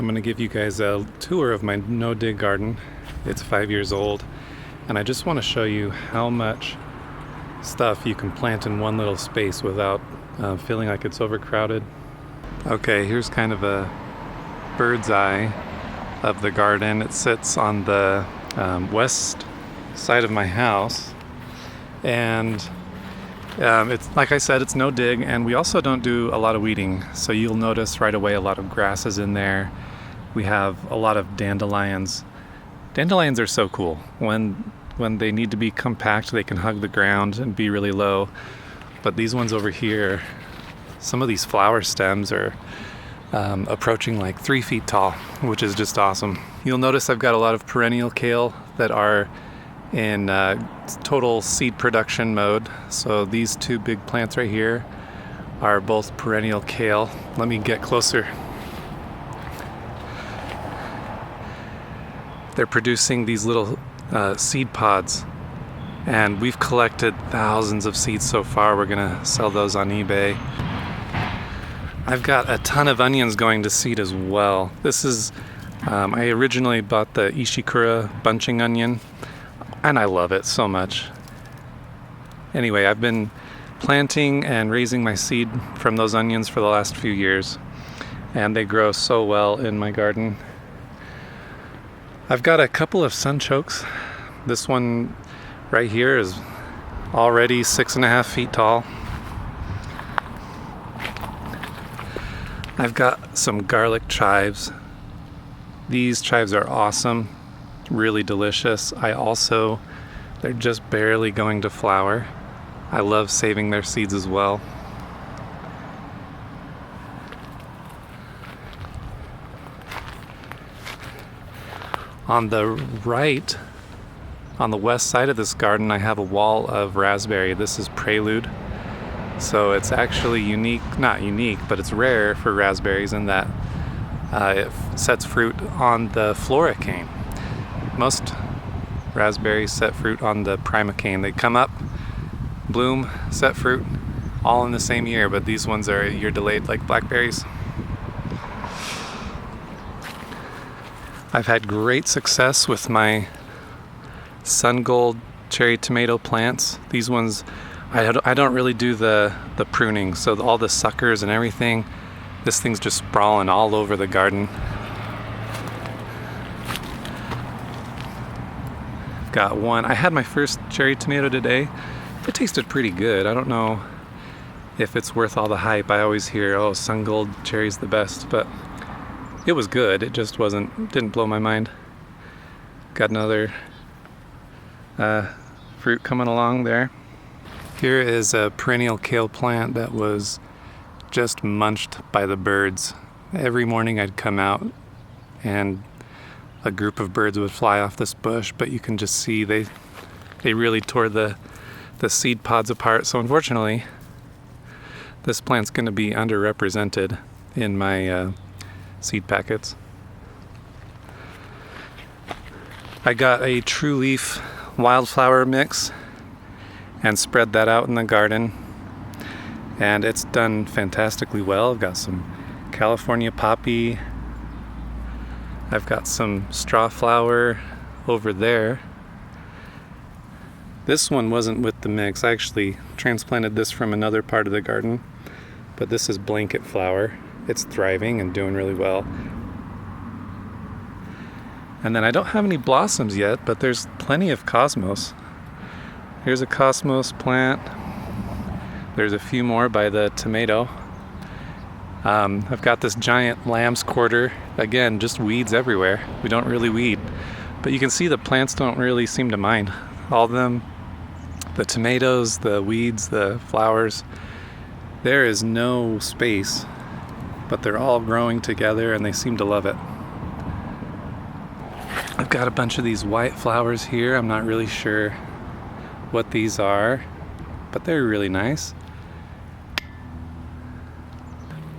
I'm going to give you guys a tour of my no-dig garden. It's 5 years old, and I just want to show you how much stuff you can plant in one little space without feeling like it's overcrowded. Okay, here's kind of a bird's eye of the garden. It sits on the west side of my house, and it's like I said, it's no dig, and we also don't do a lot of weeding, so you'll notice right away a lot of grass is in there. We have a lot of dandelions. Dandelions are so cool. When they need to be compact, they can hug the ground and be really low. But these ones over here, some of these flower stems are approaching like 3 feet tall, which is just awesome. You'll notice I've got a lot of perennial kale that are in total seed production mode. So these two big plants right here are both perennial kale. Let me get closer. They're producing these little seed pods, and we've collected thousands of seeds so far. We're gonna sell those on eBay. I've got a ton of onions going to seed as well. This is, I originally bought the Ishikura bunching onion, and I love it so much. Anyway, I've been planting and raising my seed from those onions for the last few years, and they grow so well in my garden. I've got a couple of sunchokes. This one right here is already 6.5 feet tall. I've got some garlic chives. These chives are awesome, really delicious. They're just barely going to flower. I love saving their seeds as well. On the right, on the west side of this garden, I have a wall of raspberry. This is Prelude. So it's actually not unique, but it's rare for raspberries in that it sets fruit on the floricane. Most raspberries set fruit on the primocane. They come up, bloom, set fruit, all in the same year, but these ones are year delayed like blackberries. I've had great success with my sun gold cherry tomato plants. These ones, I don't really do the pruning, so all the suckers and everything, this thing's just sprawling all over the garden. Got one. I had my first cherry tomato today. It tasted pretty good. I don't know if it's worth all the hype. I always hear, oh, sun gold cherry's the best, but it was good. It just didn't blow my mind. Got another fruit coming along there. Here is a perennial kale plant that was just munched by the birds. Every morning I'd come out and a group of birds would fly off this bush, but you can just see they really tore the seed pods apart. So unfortunately, this plant's going to be underrepresented in my seed packets. I got a true leaf wildflower mix and spread that out in the garden, and it's done fantastically well. I've got some California poppy. I've got some straw flower over there. This one wasn't with the mix. I actually transplanted this from another part of the garden, but this is blanket flower. It's thriving and doing really well. And then I don't have any blossoms yet, but there's plenty of cosmos. Here's a cosmos plant. There's a few more by the tomato. I've got this giant lamb's quarter. Again, just weeds everywhere. We don't really weed, but you can see the plants don't really seem to mind. All of them, the tomatoes, the weeds, the flowers, there is no space, but they're all growing together and they seem to love it. I've got a bunch of these white flowers here. I'm not really sure what these are, but they're really nice.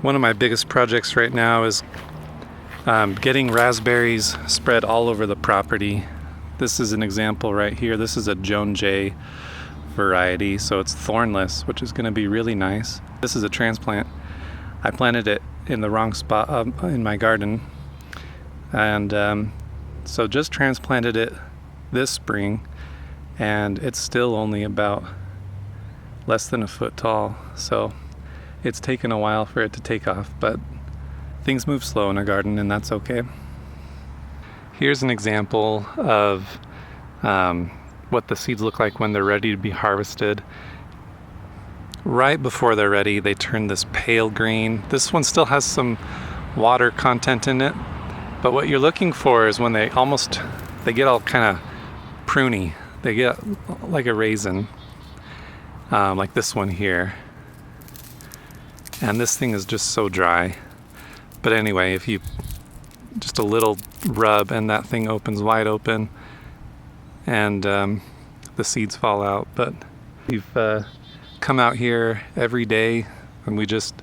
One of my biggest projects right now is getting raspberries spread all over the property. This is an example right here. This is a Joan Jay variety, so it's thornless, which is going to be really nice. This is a transplant. I planted it in the wrong spot in my garden, And so just transplanted it this spring, and it's still only about less than a foot tall. So it's taken a while for it to take off, but things move slow in a garden, and that's okay. Here's an example of what the seeds look like when they're ready to be harvested. Right before they're ready, they turn this pale green. This one still has some water content in it, but what you're looking for is when they get all kind of pruny. They get like a raisin, like this one here. And this thing is just so dry. But anyway, if you just a little rub and that thing opens wide open, and the seeds fall out. But we've come out here every day, and we just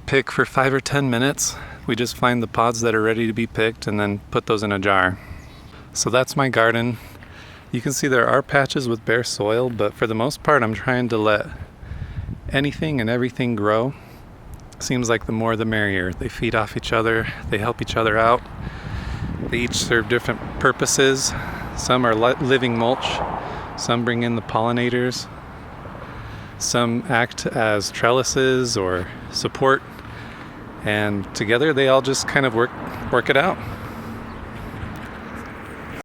pick for 5 or 10 minutes. We just find the pods that are ready to be picked and then put those in a jar. So that's my garden. You can see there are patches with bare soil, but for the most part I'm trying to let anything and everything grow. Seems like the more the merrier. They feed off each other, they help each other out. They each serve different purposes. Some are living mulch, some bring in the pollinators, some act as trellises or support, and together they all just kind of work it out.